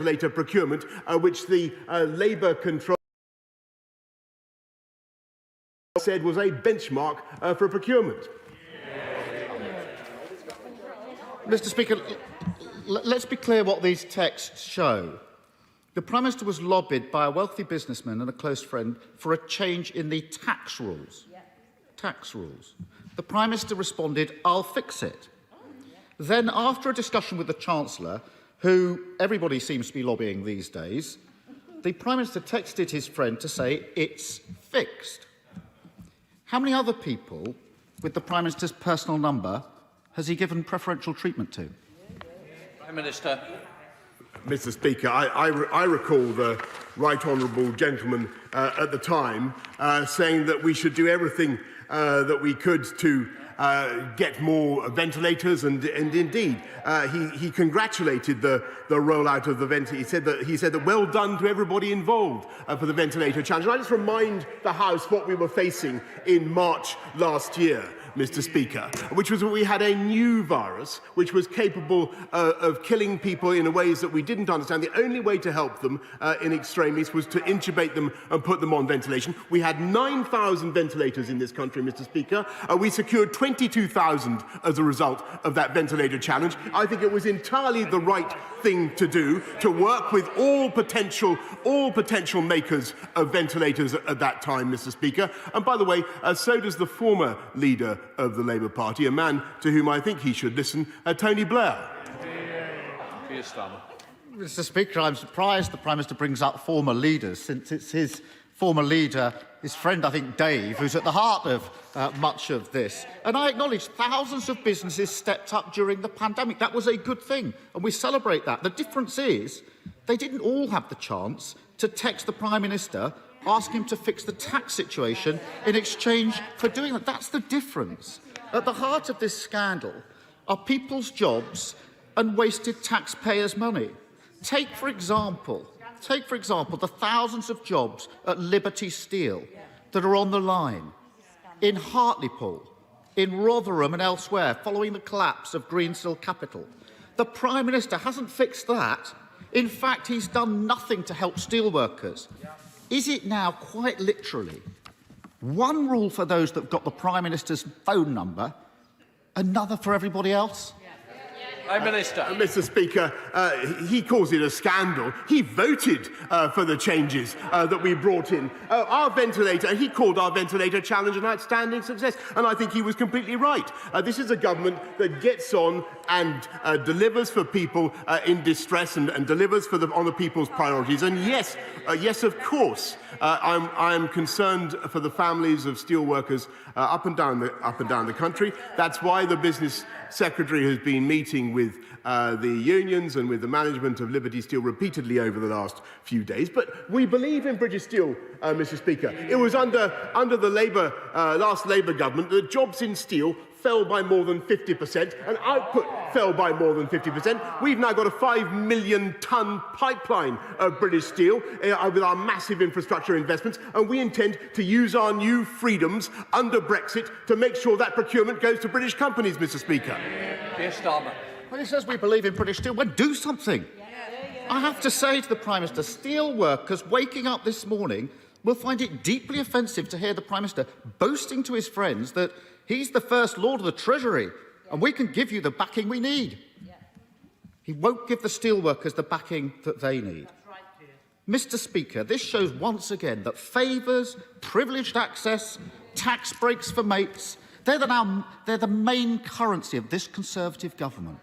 ventilator procurement, which the Labour control said was a benchmark for procurement. Mr. Speaker, let's be clear what these texts show. The Prime Minister was lobbied by a wealthy businessman and a close friend for a change in the tax rules. Tax rules. The Prime Minister responded, "I'll fix it." Then, after a discussion with the Chancellor, who everybody seems to be lobbying these days, the Prime Minister texted his friend to say, "It's fixed." How many other people with the Prime Minister's personal number has he given preferential treatment to? Prime Minister. Mr. Speaker, I recall the right honourable gentleman at the time saying that we should do everything that we could to get more ventilators, and indeed he congratulated the rollout of the ventilator. He said that well done to everybody involved for the ventilator challenge. And I just remind the House what we were facing in March last year, Mr. Speaker, which was that we had a new virus which was capable of killing people in ways that we didn't understand. The only way to help them in extremis was to intubate them and put them on ventilation. We had 9,000 ventilators in this country, Mr. Speaker. We secured 22,000 as a result of that ventilator challenge. I think it was entirely the right thing to do, to work with all potential makers of ventilators at that time, Mr. Speaker. And by the way, so does the former leader of the Labour Party, a man to whom I think he should listen, Tony Blair. Keir Starmer. Mr. Speaker, I'm surprised the Prime Minister brings up former leaders, since it's his former leader, his friend, I think, Dave, who's at the heart of much of this. And I acknowledge thousands of businesses stepped up during the pandemic. That was a good thing, and we celebrate that. The difference is they didn't all have the chance to text the Prime Minister, ask him to fix the tax situation in exchange for doing that. That's the difference. At the heart of this scandal are people's jobs and wasted taxpayers' money. Take, for example, the thousands of jobs at Liberty Steel that are on the line, in Hartlepool, in Rotherham and elsewhere, following the collapse of Greensill Capital. The Prime Minister hasn't fixed that. In fact, he's done nothing to help steelworkers. Is it now, quite literally, one rule for those that have got the Prime Minister's phone number, another for everybody else? Prime Minister. Mr. Speaker, he calls it a scandal. He voted for the changes that we brought in. He called our ventilator challenge an outstanding success, and I think he was completely right. This is a government that gets on and delivers for people in distress and delivers on the people's priorities. And yes, of course, I am concerned for the families of steelworkers up and down the country. That's why the Business Secretary has been meeting with the unions and with the management of Liberty Steel repeatedly over the last few days. But we believe in British Steel, Mr. Speaker. It was under the last Labour government that jobs in steel fell by more than 50% and output fell by more than 50%. We've now got a 5 million tonne pipeline of British steel with our massive infrastructure investments, and we intend to use our new freedoms under Brexit to make sure that procurement goes to British companies, Mr. Speaker. Keir Starmer. Well, he says we believe in British steel. Well, do something. I have to say to the Prime Minister, steel workers waking up this morning will find it deeply offensive to hear the Prime Minister boasting to his friends that he's the First Lord of the Treasury and we can give you the backing we need. He won't give the steelworkers the backing that they need. Mr. Speaker, this shows once again that favours, privileged access, tax breaks for mates, they're the main currency of this Conservative government.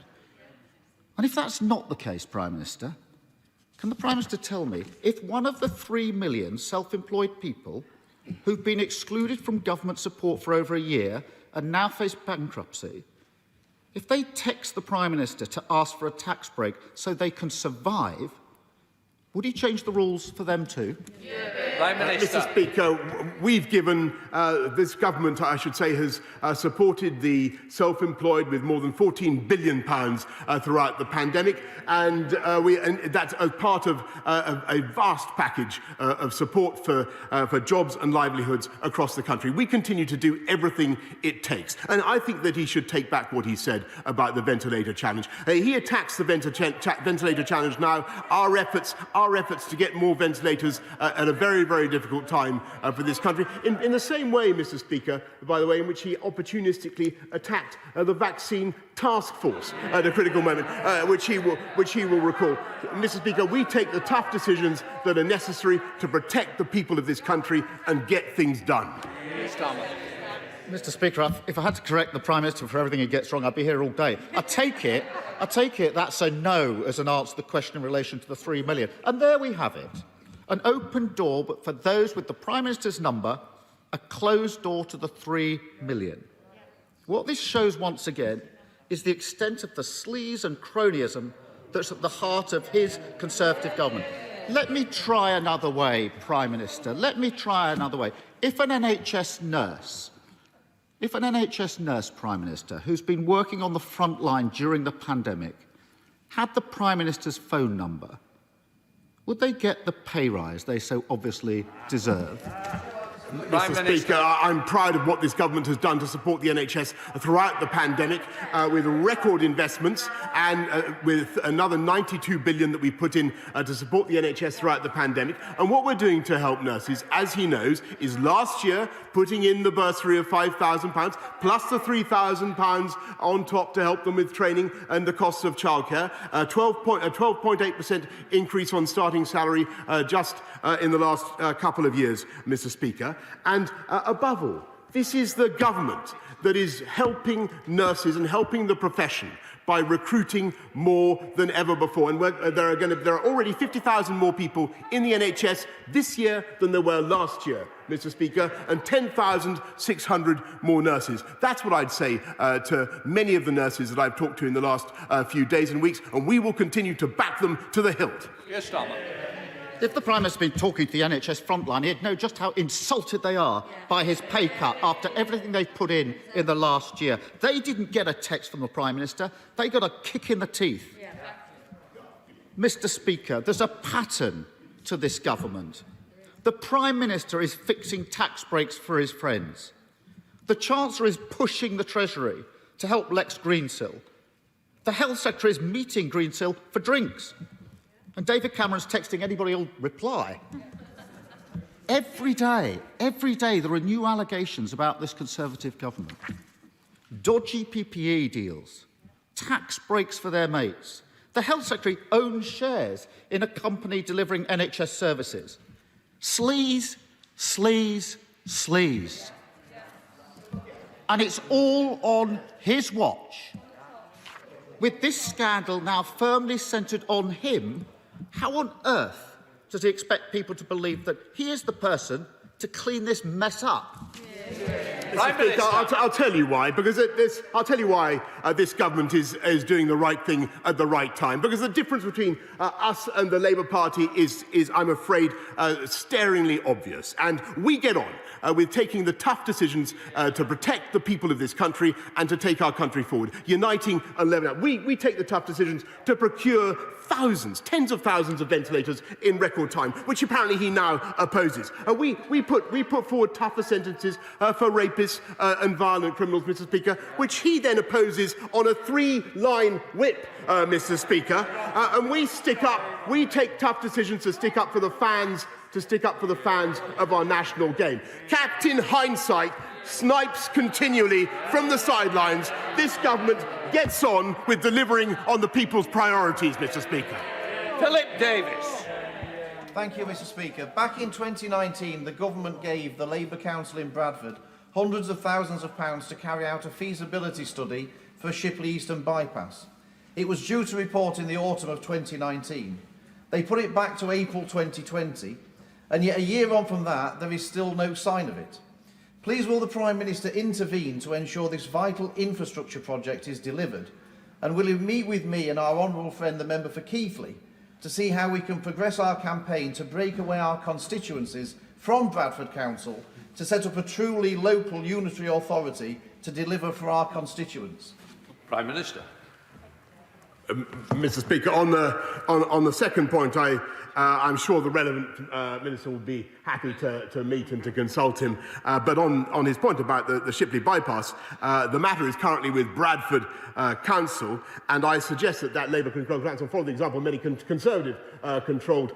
And if that's not the case, Prime Minister, can the Prime Minister tell me if one of the 3 million self-employed people who've been excluded from government support for over a year and now face bankruptcy, if they text the Prime Minister to ask for a tax break so they can survive, would he change the rules for them too? Yeah. Prime Minister. Mr. Speaker, we've given, this government, I should say, has supported the self-employed with more than £14 billion throughout the pandemic, and that's as part of a vast package of support for jobs and livelihoods across the country. We continue to do everything it takes, and I think that he should take back what he said about the ventilator challenge. He attacks the ventilator challenge now. Our efforts to get more ventilators at a very, very difficult time for this country. In the same way, Mr. Speaker, by the way, in which he opportunistically attacked the vaccine task force at a critical moment, which he will recall. Mr. Speaker, we take the tough decisions that are necessary to protect the people of this country and get things done. Mr. Speaker, if I had to correct the Prime Minister for everything he gets wrong, I'd be here all day. I take it that's a no as an answer to the question in relation to the 3 million. And there we have it. An open door, but for those with the Prime Minister's number, a closed door to the 3 million. What this shows once again is the extent of the sleaze and cronyism that's at the heart of his Conservative government. Let me try another way, Prime Minister. Let me try another way. If an NHS nurse, Prime Minister, who's been working on the front line during the pandemic, had the Prime Minister's phone number, would they get the pay rise they so obviously deserve? Mr. Speaker, I'm proud of what this government has done to support the NHS throughout the pandemic, with record investments and with another £92 billion that we put in to support the NHS throughout the pandemic. And what we're doing to help nurses, as he knows, is last year putting in the bursary of £5,000 plus the £3,000 on top to help them with training and the costs of childcare, a 12.8% increase on starting salary just in the last couple of years, Mr. Speaker. And above all, this is the government that is helping nurses and helping the profession by recruiting more than ever before. And there are already 50,000 more people in the NHS this year than there were last year, Mr. Speaker, and 10,600 more nurses. That's what I'd say to many of the nurses that I've talked to in the last few days and weeks, and we will continue to back them to the hilt. Yes, Starmer. If the Prime Minister had been talking to the NHS frontline, he'd know just how insulted they are by his pay cut after everything they've put in the last year. They didn't get a text from the Prime Minister. They got a kick in the teeth. Yeah. Mr. Speaker, there's a pattern to this government. The Prime Minister is fixing tax breaks for his friends. The Chancellor is pushing the Treasury to help Lex Greensill. The Health Secretary is meeting Greensill for drinks. And David Cameron's texting anybody who'll reply. Every day, there are new allegations about this Conservative government. Dodgy PPE deals, tax breaks for their mates. The Health Secretary owns shares in a company delivering NHS services. Sleaze, sleaze, sleaze. And it's all on his watch. With this scandal now firmly centred on him, how on earth does he expect people to believe that he is the person to clean this mess up? I'll tell you why. Because I'll tell you why this government is doing the right thing at the right time. Because the difference between us and the Labour Party is I'm afraid, staringly obvious. And we get on with taking the tough decisions to protect the people of this country and to take our country forward, uniting and leveling up. We take the tough decisions to procure thousands, tens of thousands of ventilators in record time, which apparently he now opposes. We put forward tougher sentences for rapists and violent criminals, Mr. Speaker, which he then opposes on a 3-line whip, Mr. Speaker. And we take tough decisions to stick up for the fans, of our national game. Captain Hindsight snipes continually from the sidelines. This government gets on with delivering on the people's priorities, Mr. Speaker. Philip Davis. Thank you, Mr. Speaker. Back in 2019, the government gave the Labour Council in Bradford hundreds of thousands of pounds to carry out a feasibility study for Shipley Eastern Bypass. It was due to report in the autumn of 2019. They put it back to April 2020, and yet a year on from that, there is still no sign of it. Please will the Prime Minister intervene to ensure this vital infrastructure project is delivered? And will he meet with me and our honourable friend, the member for Keighley, to see how we can progress our campaign to break away our constituencies from Bradford Council to set up a truly local unitary authority to deliver for our constituents? Prime Minister. Mr. Speaker, on the second point, I'm sure the relevant minister will be happy to meet and to consult him. But on his point about the Shipley bypass, the matter is currently with Bradford Council, and I suggest that Labour-controlled council follow the example of many Conservative-controlled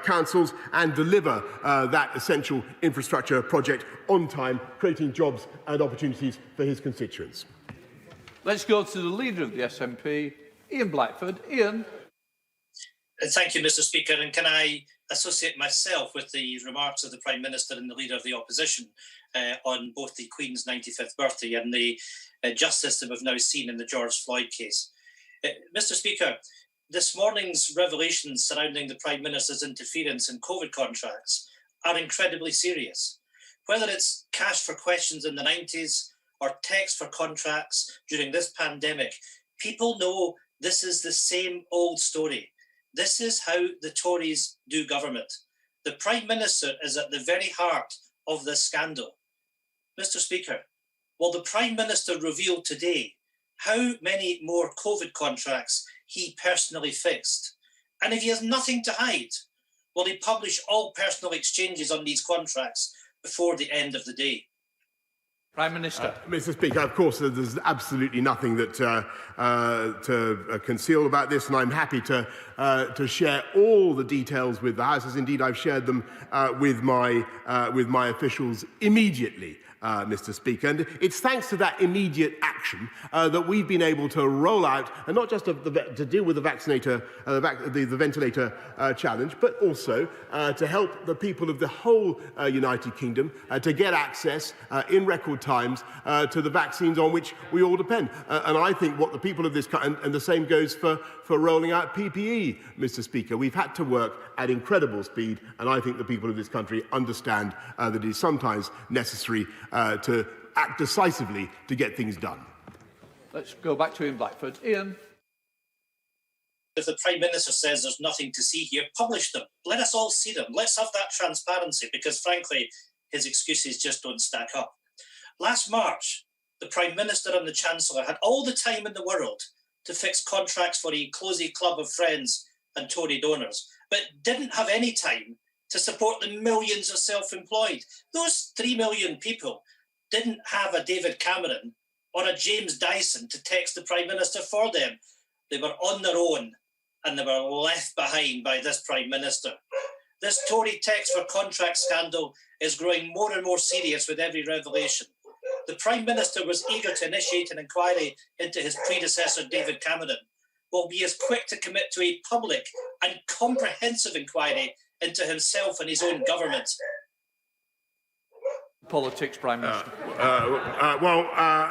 councils and deliver that essential infrastructure project on time, creating jobs and opportunities for his constituents. Let's go to the Leader of the SNP, Ian Blackford. Ian. Thank you, Mr. Speaker. And can I associate myself with the remarks of the Prime Minister and the Leader of the Opposition on both the Queen's 95th birthday and the justice that we've now seen in the George Floyd case. Mr. Speaker, this morning's revelations surrounding the Prime Minister's interference in COVID contracts are incredibly serious. Whether it's cash for questions in the 90s or text for contracts during this pandemic, people know this is the same old story. This is how the Tories do government. The Prime Minister is at the very heart of this scandal. Mr. Speaker, will the Prime Minister reveal today how many more COVID contracts he personally fixed? And if he has nothing to hide, will he publish all personal exchanges on these contracts before the end of the day? Prime Minister. Mr. Speaker, of course, there's absolutely nothing that to conceal about this, and I'm happy to share all the details with the House, as indeed I've shared them with my officials immediately. Mr. Speaker, and it's thanks to that immediate action that we've been able to roll out, and not just to deal with the ventilator challenge, but also to help the people of the whole United Kingdom to get access in record times to the vaccines on which we all depend. And I think what the people of this country, and the same goes for rolling out PPE, Mr. Speaker. We've had to work at incredible speed, and I think the people of this country understand that it is sometimes necessary to act decisively to get things done. Let's go back to Ian Blackford. Ian. If the Prime Minister says there's nothing to see here, publish them. Let us all see them. Let's have that transparency, because frankly, his excuses just don't stack up. Last March, the Prime Minister and the Chancellor had all the time in the world to fix contracts for a closey club of friends and Tory donors, but didn't have any time to support the millions of self-employed. Those 3 million people didn't have a David Cameron or a James Dyson to text the Prime Minister for them. They were on their own, and they were left behind by this Prime Minister. This Tory text for contract scandal is growing more and more serious with every revelation. The Prime Minister was eager to initiate an inquiry into his predecessor, David Cameron. Will be as quick to commit to a public and comprehensive inquiry into himself and his own government. Politics, Prime Minister.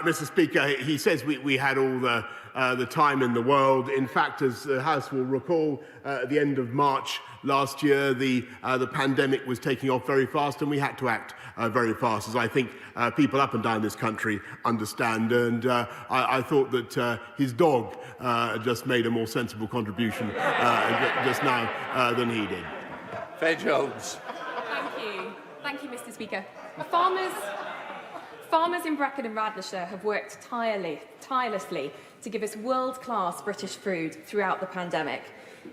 Mr. Speaker, he says we had all the time in the world. In fact, as the House will recall, at the end of March last year, the pandemic was taking off very fast, and we had to act very fast, as I think people up and down this country understand. And I thought that his dog just made a more sensible contribution just now than he did. Faye Jones. Thank you, Mr. Speaker. Farmers in Brecon and Radnorshire have worked tirelessly to give us world-class British food throughout the pandemic.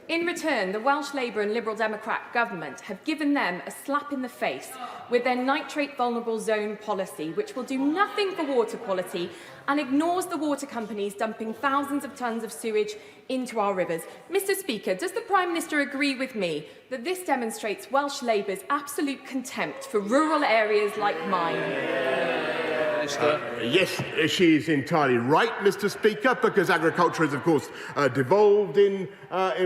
In return, the Welsh Labour and Liberal Democrat government have given them a slap in the face with their nitrate vulnerable zone policy, which will do nothing for water quality and ignores the water companies dumping thousands of tonnes of sewage into our rivers. Mr. Speaker, does the Prime Minister agree with me that this demonstrates Welsh Labour's absolute contempt for rural areas like mine? Yes, she is entirely right, Mr. Speaker, because agriculture is, of course, devolved in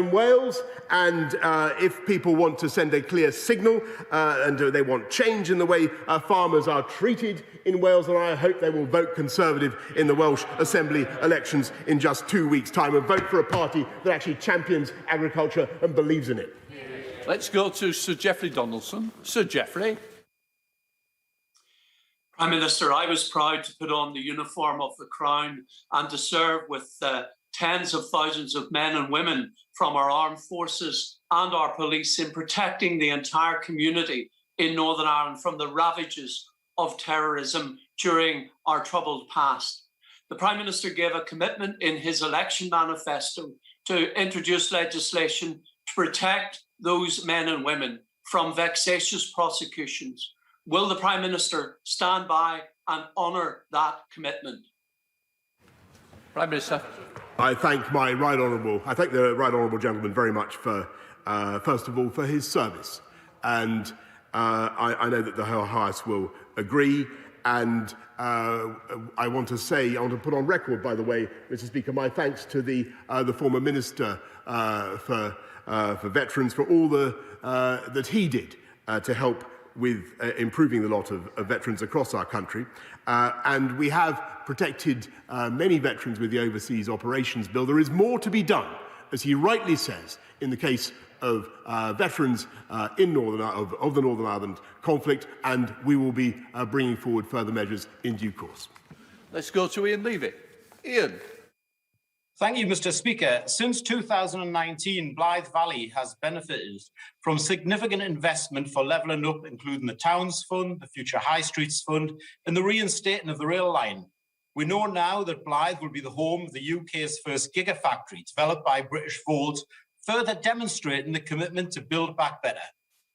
Wales, and if people want to send a clear signal and they want change in the way farmers are treated in Wales, and I hope they will vote Conservative in the Welsh Assembly elections in just 2 weeks' time and vote for a party that actually champions agriculture and believes in it. Let's go to Sir Geoffrey Donaldson. Sir Geoffrey. Prime Minister, I was proud to put on the uniform of the Crown and to serve with tens of thousands of men and women from our armed forces and our police in protecting the entire community in Northern Ireland from the ravages of terrorism during our troubled past. The Prime Minister gave a commitment in his election manifesto to introduce legislation to protect those men and women from vexatious prosecutions. Will the Prime Minister stand by and honour that commitment? Prime Minister. I thank the right honourable gentleman very much for, first of all, for his service, and I know that the House will agree. And I want to put on record, by the way, Mr. Speaker, my thanks to the former Minister for Veterans for all that he did to help with improving the lot of veterans across our country. And we have protected many veterans with the Overseas Operations Bill. There is more to be done, as he rightly says, in the case of veterans of the Northern Ireland conflict, and we will be bringing forward further measures in due course. Let's go to Ian Levy. Ian. Thank you, Mr. Speaker. Since 2019, Blythe Valley has benefited from significant investment for levelling up, including the Towns Fund, the Future High Streets Fund, and the reinstating of the rail line. We know now that Blythe will be the home of the UK's first gigafactory, developed by British Volt, further demonstrating the commitment to build back better.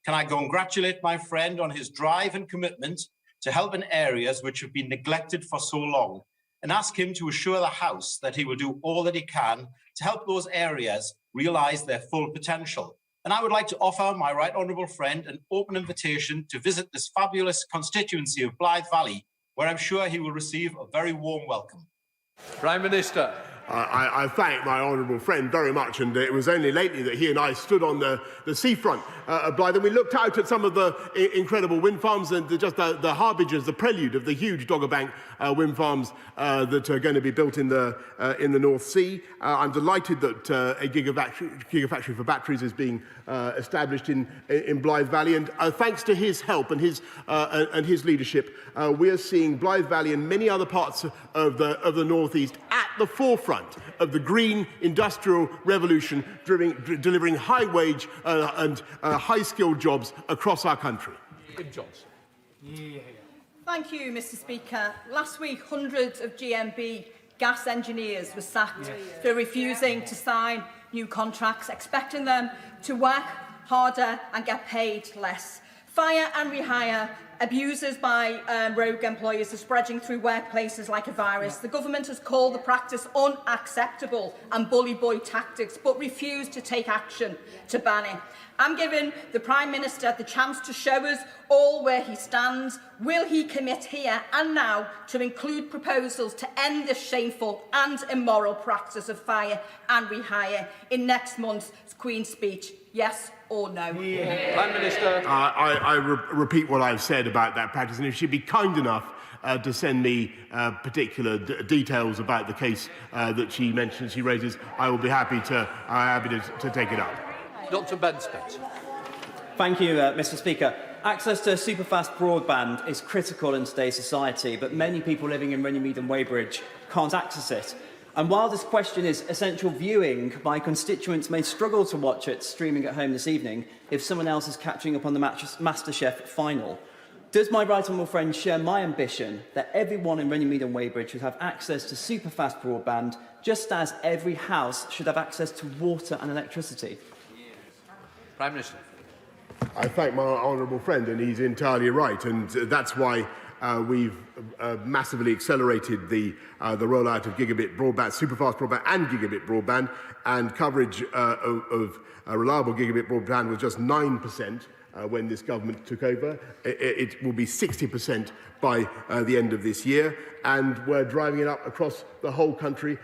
Can I congratulate my friend on his drive and commitment to help in areas which have been neglected for so long, and ask him to assure the House that he will do all that he can to help those areas realise their full potential. And I would like to offer my right honourable friend an open invitation to visit this fabulous constituency of Blythe Valley, where I'm sure he will receive a very warm welcome. Prime Minister. I thank my honourable friend very much, and it was only lately that he and I stood on the seafront of Blythe, and we looked out at some of the incredible wind farms and just the harbingers, the prelude of the huge Dogger Bank wind farms that are going to be built in the North Sea. I'm delighted that a gigafactory for batteries is being established in Blythe Valley, and thanks to his help and his leadership, we are seeing Blythe Valley and many other parts of the North East at the forefront of the green industrial revolution, delivering high-wage and high-skilled jobs across our country. Thank you, Mr. Speaker. Last week, hundreds of GMB gas engineers were sacked for refusing to sign new contracts, expecting them to work harder and get paid less. Fire and rehire, abuses by rogue employers are spreading through workplaces like a virus. The government has called the practice unacceptable and bully boy tactics, but refused to take action to ban it. I'm giving the Prime Minister the chance to show us all where he stands. Will he commit here and now to include proposals to end this shameful and immoral practice of fire and rehire in next month's Queen's speech? Yes or no? Prime Minister. I repeat what I've said about that practice, and if she'd be kind enough to send me particular details about the case that she mentions, she raises, I will be happy to take it up. Dr. Ben Spence. Thank you, Mr. Speaker. Access to superfast broadband is critical in today's society, but many people living in Runnymede and Weybridge can't access it. And while this question is essential viewing, my constituents may struggle to watch it streaming at home this evening if someone else is catching up on the MasterChef final. Does my right honourable friend share my ambition that everyone in Runnymede and Weybridge should have access to superfast broadband, just as every house should have access to water and electricity? Prime Minister. I thank my honourable friend, and he's entirely right, and that's why we've massively accelerated the rollout of gigabit broadband, superfast broadband and gigabit broadband, and coverage of reliable gigabit broadband was just 9% when this government took over. It will be 60% by the end of this year, and we're driving it up across the whole country,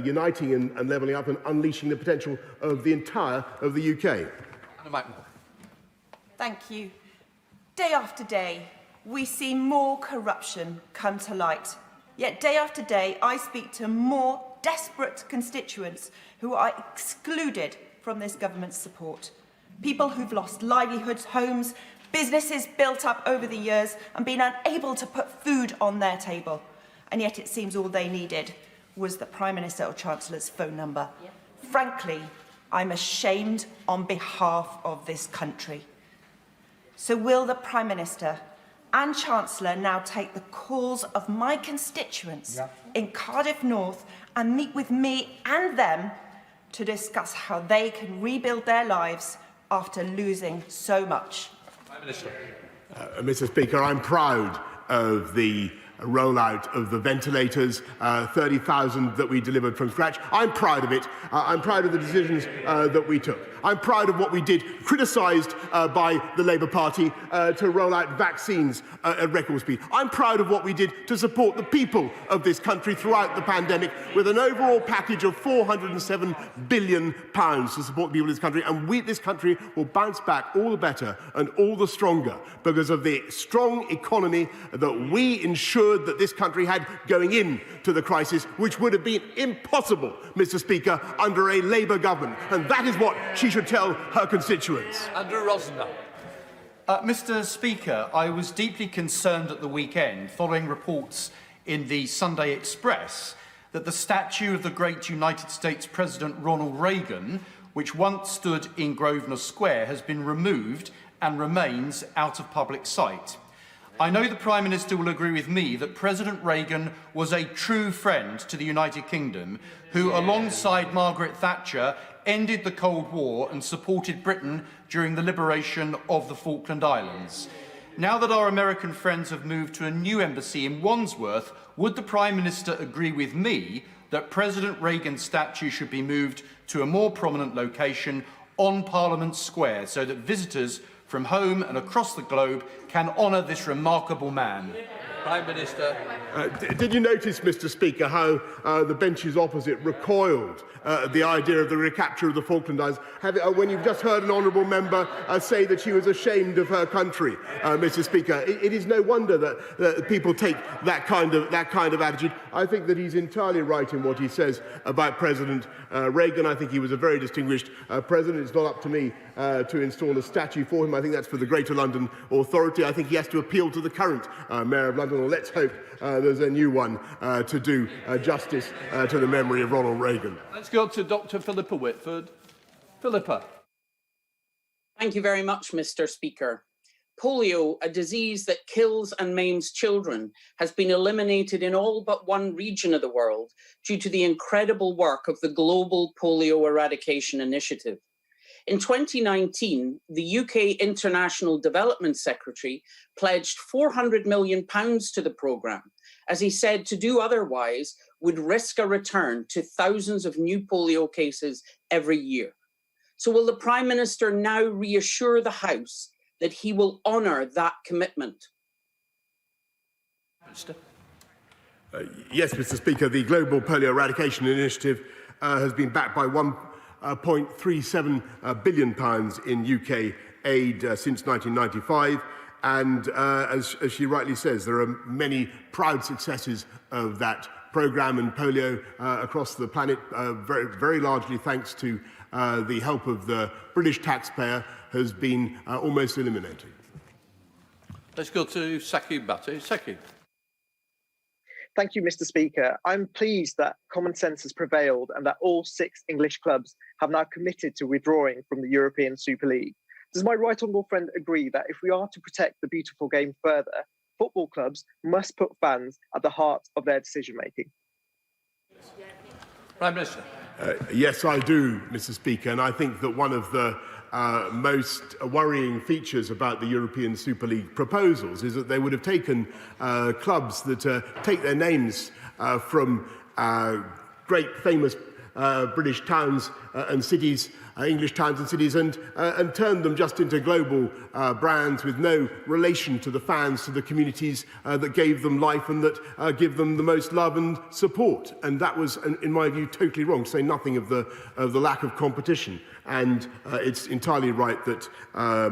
uniting and levelling up and unleashing the potential of the entire of the UK. Thank you. Day after day, we see more corruption come to light. Yet day after day, I speak to more desperate constituents who are excluded from this government's support. People who've lost livelihoods, homes, businesses built up over the years and been unable to put food on their table. And yet it seems all they needed was the Prime Minister or Chancellor's phone number. Yep. Frankly, I'm ashamed on behalf of this country. So will the Prime Minister and Chancellor now take the calls of my constituents in Cardiff North and meet with me and them to discuss how they can rebuild their lives after losing so much? Prime Minister. Mr. Speaker, I'm proud of the rollout of the ventilators, 30,000 that we delivered from scratch. I'm proud of it. I'm proud of the decisions that we took. I'm proud of what we did, criticised by the Labour Party, to roll out vaccines at record speed. I'm proud of what we did to support the people of this country throughout the pandemic with an overall package of £407 billion to support the people of this country. And this country will bounce back all the better and all the stronger because of the strong economy that we ensured that this country had going into the crisis, which would have been impossible, Mr. Speaker, under a Labour government. And that is what she should tell her constituents. Andrew Rosner. Mr. Speaker, I was deeply concerned at the weekend following reports in the Sunday Express that the statue of the great United States President Ronald Reagan, which once stood in Grosvenor Square, has been removed and remains out of public sight. I know the Prime Minister will agree with me that President Reagan was a true friend to the United Kingdom, who, alongside Margaret Thatcher, ended the Cold War and supported Britain during the liberation of the Falkland Islands. Now that our American friends have moved to a new embassy in Wandsworth, would the Prime Minister agree with me that President Reagan's statue should be moved to a more prominent location on Parliament Square so that visitors from home and across the globe can honour this remarkable man? Prime Minister. Did you notice, Mr. Speaker, how the benches opposite recoiled at the idea of the recapture of the Falkland Islands, when you've just heard an honourable member say that she was ashamed of her country, Mr. Speaker? It is no wonder that people take that kind of attitude. I think that he's entirely right in what he says about President Reagan. I think he was a very distinguished president. It's not up to me to install a statue for him. I think that's for the Greater London Authority. I think he has to appeal to the current Mayor of London, or let's hope there's a new one to do justice to the memory of Ronald Reagan. Let's go to Dr. Philippa Whitford. Philippa. Thank you very much, Mr. Speaker. Polio, a disease that kills and maims children, has been eliminated in all but one region of the world due to the incredible work of the Global Polio Eradication Initiative. In 2019, the UK International Development Secretary pledged £400 million to the programme, as he said to do otherwise would risk a return to thousands of new polio cases every year. So will the Prime Minister now reassure the House that he will honour that commitment? Yes, Mr. Speaker, the Global Polio Eradication Initiative has been backed by £1.37 billion in UK aid since 1995. And as she rightly says, there are many proud successes of that programme and polio across the planet, very largely thanks to the help of the British taxpayer, has been almost eliminated. Let's go to Saki Bhatti. Saki. Thank you, Mr. Speaker. I'm pleased that common sense has prevailed and that all 6 English clubs have now committed to withdrawing from the European Super League. Does my right honourable friend agree that if we are to protect the beautiful game further, football clubs must put fans at the heart of their decision-making? Prime Minister. Yes, I do, Mr. Speaker, and I think that one of the most worrying features about the European Super League proposals is that they would have taken clubs that take their names from great famous British towns and cities, English towns and cities, and turned them just into global brands with no relation to the fans, to the communities that gave them life and that give them the most love and support. And that was, in my view, totally wrong, to say nothing of the lack of competition. And it's entirely right that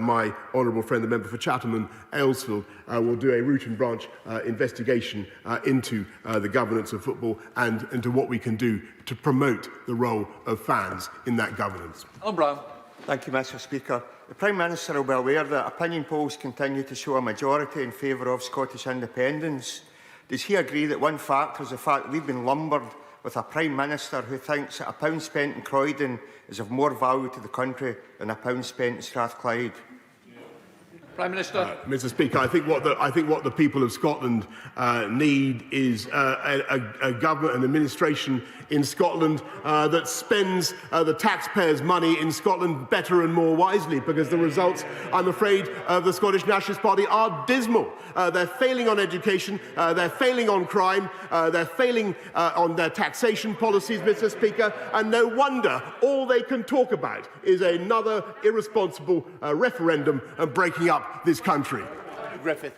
my honourable friend, the member for Chatham and Aylesfield, will do a root and branch investigation into the governance of football and into what we can do to promote the role of fans in that governance. Brown. Thank you, Mr. Speaker. The Prime Minister will be aware that opinion polls continue to show a majority in favour of Scottish independence. Does he agree that one factor is the fact that we've been lumbered with a Prime Minister who thinks that £1 spent in Croydon is of more value to the country than £1 spent in Strathclyde? Prime Minister. Mr. Speaker, I think what the people of Scotland need is a government and administration in Scotland that spends the taxpayers' money in Scotland better and more wisely, because the results, I'm afraid, of the Scottish Nationalist Party are dismal. They're failing on education, they're failing on crime, they're failing on their taxation policies, Mr. Speaker, and no wonder all they can talk about is another irresponsible referendum and breaking up this country. Griffith.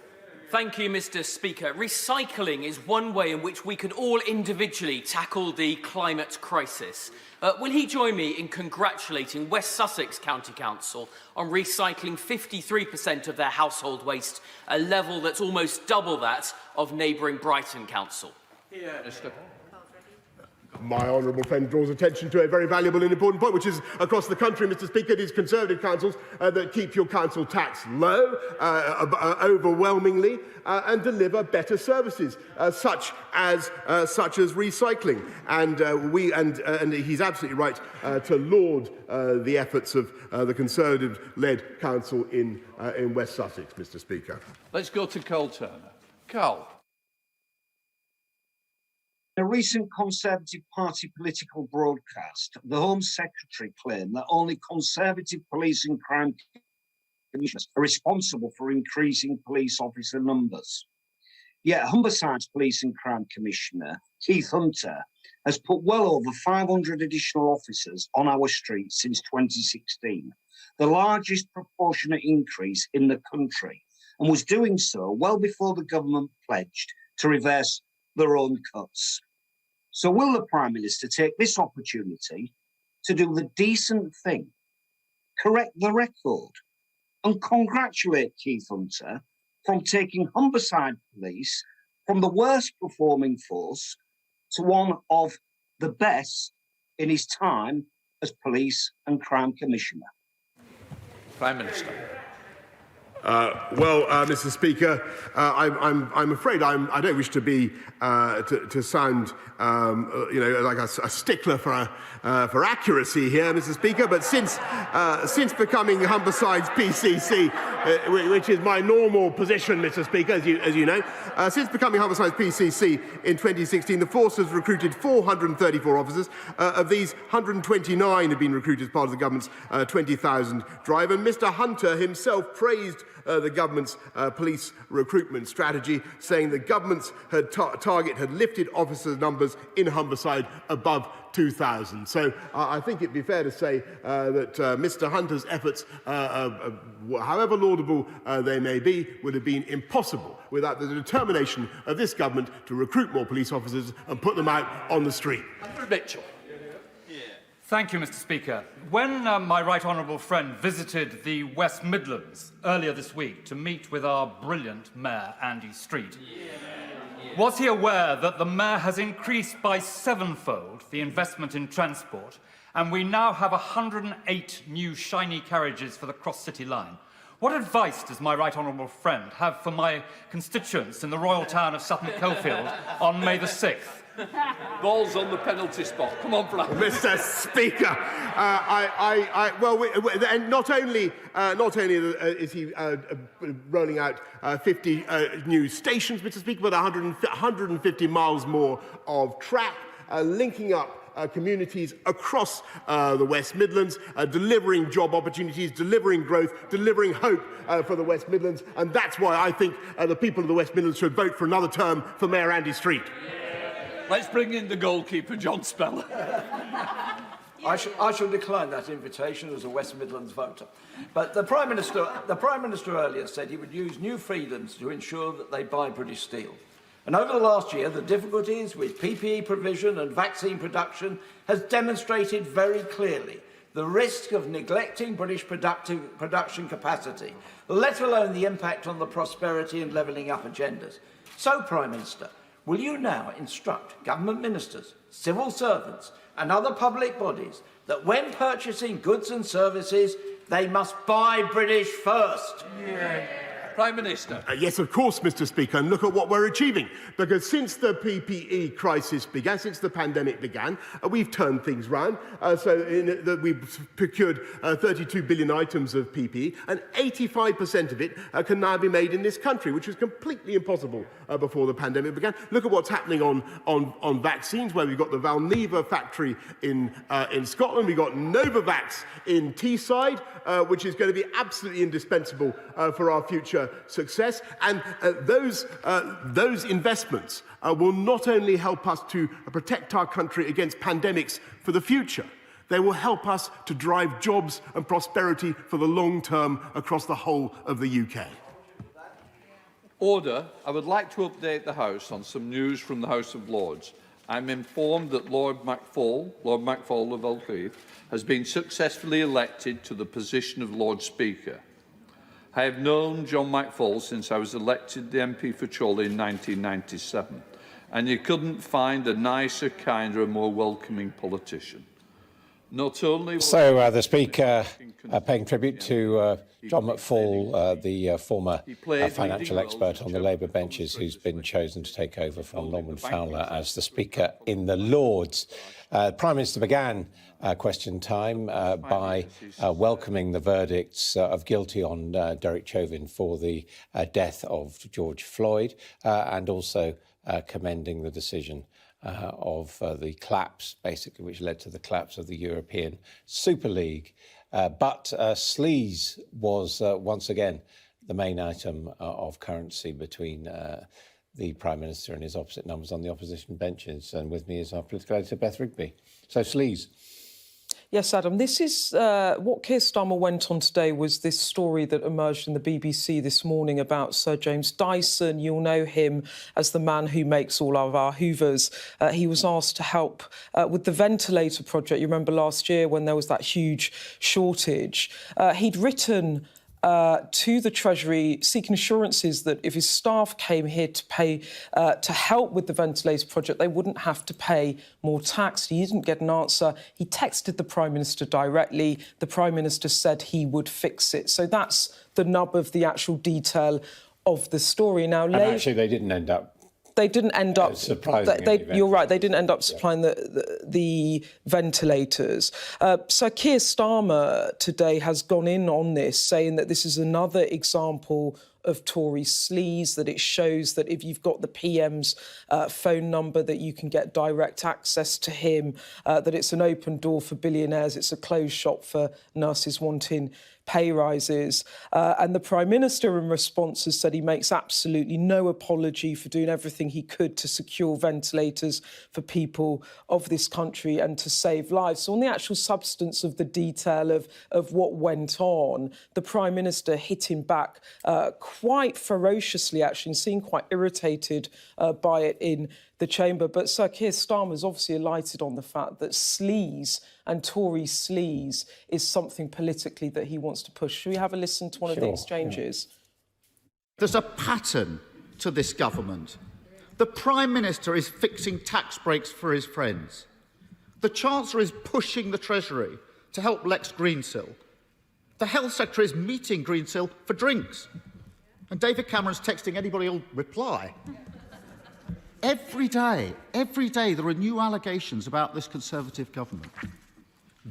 Thank you, Mr. Speaker. Recycling is one way in which we can all individually tackle the climate crisis. Will he join me in congratulating West Sussex County Council on recycling 53% of their household waste, a level that's almost double that of neighbouring Brighton Council? Yeah, Minister. My honourable friend draws attention to a very valuable and important point, which is across the country, Mr. Speaker, it is Conservative councils that keep your council tax low, overwhelmingly, and deliver better services, such as recycling. And he's absolutely right to laud the efforts of the Conservative-led council in West Sussex, Mr. Speaker. Let's go to Carl Turner. Carl. In a recent Conservative Party political broadcast, the Home Secretary claimed that only Conservative police and crime commissioners are responsible for increasing police officer numbers. Yet Humberside's Police and Crime Commissioner, Keith Hunter, has put well over 500 additional officers on our streets since 2016, the largest proportionate increase in the country, and was doing so well before the government pledged to reverse their own cuts. So will the Prime Minister take this opportunity to do the decent thing, correct the record, and congratulate Keith Hunter from taking Humberside Police from the worst performing force to one of the best in his time as Police and Crime Commissioner? Prime Minister. Mr. Speaker, I'm afraid I don't wish to be to sound like a stickler for accuracy here, Mr. Speaker. But since becoming Humberside's PCC, which is my normal position, Mr. Speaker, as you know, since becoming Humberside's PCC in 2016, the force has recruited 434 officers. Of these, 129 have been recruited as part of the government's 20,000 drive. And Mr. Hunter himself praised the government's police recruitment strategy, saying the government's target had lifted officer numbers in Humberside above 2,000. So I think it'd be fair to say that Mr. Hunter's efforts, however laudable they may be, would have been impossible without the determination of this government to recruit more police officers and put them out on the street. Mitchell. Thank you, Mr. Speaker. When my right honourable friend visited the West Midlands earlier this week to meet with our brilliant Mayor, Andy Street, was he aware that the Mayor has increased by sevenfold the investment in transport, and we now have 108 new shiny carriages for the cross-city line? What advice does my right honourable friend have for my constituents in the royal town of Sutton Coldfield on May the 6th? Ball's on the penalty spot. Come on, Prime Mr. Speaker, not only is he rolling out 50 new stations, Mr. Speaker, but 150 miles more of track, linking up communities across the West Midlands, delivering job opportunities, delivering growth, delivering hope for the West Midlands. And that's why I think the people of the West Midlands should vote for another term for Mayor Andy Street. Let's bring in the goalkeeper, John Speller. I shall decline that invitation as a West Midlands voter. But the Prime Minister earlier said he would use new freedoms to ensure that they buy British steel. And over the last year, the difficulties with PPE provision and vaccine production has demonstrated very clearly the risk of neglecting British production capacity, let alone the impact on the prosperity and levelling up agendas. So, Prime Minister, will you now instruct government ministers, civil servants and other public bodies that when purchasing goods and services, they must buy British first? Prime Prime Minister. Yes, of course, Mr. Speaker, and look at what we're achieving. Because since the PPE crisis began, since the pandemic began, we've turned things round. We've procured 32 billion items of PPE, and 85% of it can now be made in this country, which was completely impossible before the pandemic began. Look at what's happening on vaccines, where we've got the Valneva factory in Scotland, we've got Novavax in Teesside, which is going to be absolutely indispensable for our future success. And those investments will not only help us to protect our country against pandemics for the future, they will help us to drive jobs and prosperity for the long term across the whole of the UK. Order. I would like to update the House on some news from the House of Lords. I'm informed that Lord McFall of Elcreath, has been successfully elected to the position of Lord Speaker. I have known John McFall since I was elected the MP for Chorley in 1997, and you couldn't find a nicer, kinder and more welcoming politician. Not only... the Speaker paying tribute to John McFall, the former financial expert on the Labour benches, who's been chosen to take over from Norman Fowler as the Speaker in the Lords. Prime Minister began question time by welcoming the verdicts of guilty on Derek Chauvin for the death of George Floyd, and also commending the decision of the collapse, basically, which led to the collapse of the European Super League. But sleaze was once again the main item of currency between the Prime Minister and his opposite numbers on the opposition benches. And with me is our political editor, Beth Rigby. So, sleaze. Yes, Adam, this is what Keir Starmer went on today was this story that emerged in the BBC this morning about Sir James Dyson. You'll know him as the man who makes all of our hoovers. He was asked to help with the ventilator project. You remember last year when there was that huge shortage. He'd written to the Treasury seeking assurances that if his staff came here to pay to help with the ventilator project, they wouldn't have to pay more tax. He didn't get an answer. He texted the Prime Minister directly. The Prime Minister said he would fix it. So that's the nub of the actual detail of the story. Now, actually, they didn't end up. They didn't end up. You're right. They didn't end up supplying the ventilators. Sir Keir Starmer today has gone in on this, saying that this is another example of Tory sleaze, that it shows that if you've got the PM's phone number, that you can get direct access to him, that it's an open door for billionaires, it's a closed shop for nurses wanting pay rises. And the Prime Minister, in response, has said he makes absolutely no apology for doing everything he could to secure ventilators for people of this country and to save lives. So on the actual substance of the detail of what went on, the Prime Minister hit him back quite ferociously, actually, and seemed quite irritated by it in the chamber. But Sir Keir Starmer's obviously alighted on the fact that sleaze and Tory sleaze is something politically that he wants to push. Should we have a listen to one of the exchanges? There's a pattern to this government. The Prime Minister is fixing tax breaks for his friends. The Chancellor is pushing the Treasury to help Lex Greensill. The Health Secretary is meeting Greensill for drinks. And David Cameron's texting anybody who'll reply. Every day, there are new allegations about this Conservative government.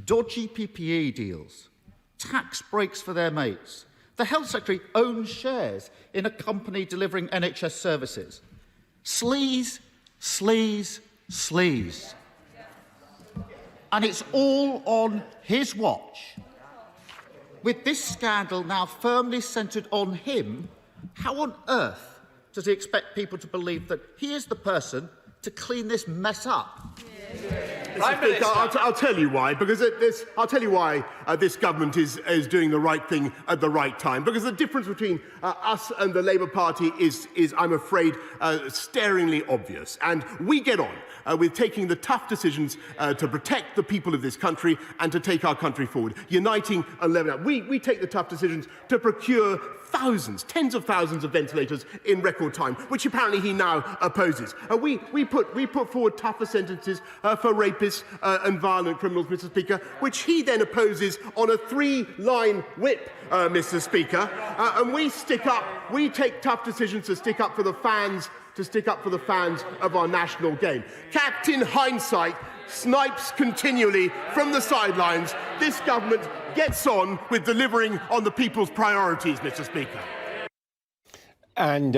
Dodgy PPE deals, tax breaks for their mates. The Health Secretary owns shares in a company delivering NHS services. Sleaze, sleaze, sleaze. And it's all on his watch. With this scandal now firmly centred on him, how on earth does he expect people to believe that he is the person to clean this mess up? I'll tell you why. Because I'll tell you why this government is doing the right thing at the right time. Because the difference between us and the Labour Party is I'm afraid, staringly obvious. And we get on with taking the tough decisions to protect the people of this country and to take our country forward, uniting and levelling up. We take the tough decisions to procure thousands, tens of thousands of ventilators in record time, which apparently he now opposes. We put forward tougher sentences for rapists and violent criminals, Mr. Speaker, which he then opposes on a 3-line whip, Mr. Speaker. And we take tough decisions to stick up for the fans, of our national game. Captain Hindsight snipes continually from the sidelines. This government gets on with delivering on the people's priorities, Mr. Speaker. And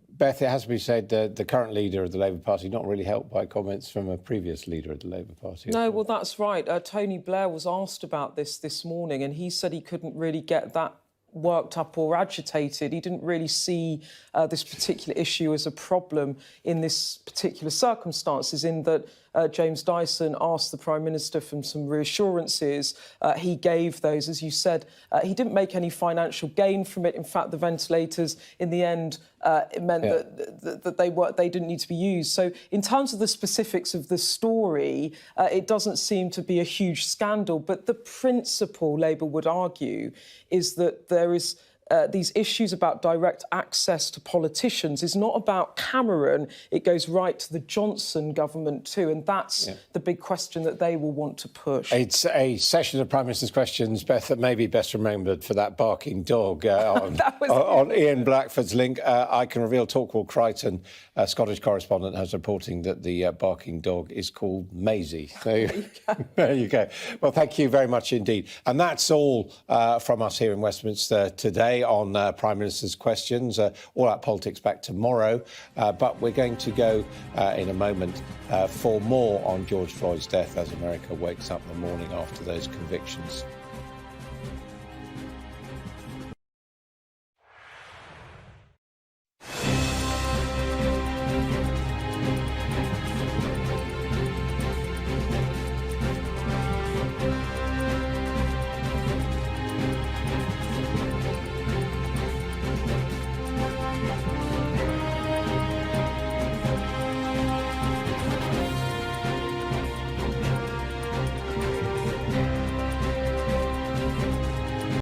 Beth, it has to be said that the current leader of the Labour Party not really helped by comments from a previous leader of the Labour Party. No, well, that's right. Tony Blair was asked about this morning, and he said he couldn't really get that worked up or agitated. He didn't really see this particular issue as a problem in this particular circumstances, in that James Dyson asked the Prime Minister for some reassurances. He gave those. As you said, he didn't make any financial gain from it. In fact, the ventilators, in the end, it meant that they didn't need to be used. So in terms of the specifics of the story, it doesn't seem to be a huge scandal. But the principle, Labour would argue, is that there is these issues about direct access to politicians is not about Cameron. It goes right to the Johnson government too, and that's the big question that they will want to push. It's a session of Prime Minister's questions, Beth, that may be best remembered for that barking dog on Ian Blackford's link. I can reveal Torquil Crichton, a Scottish correspondent, has reporting that the barking dog is called Maisie. So there you go. Well, thank you very much indeed. And that's all from us here in Westminster today on Prime Minister's questions. All Out Politics back tomorrow. But we're going to go in a moment for more on George Floyd's death as America wakes up the morning after those convictions.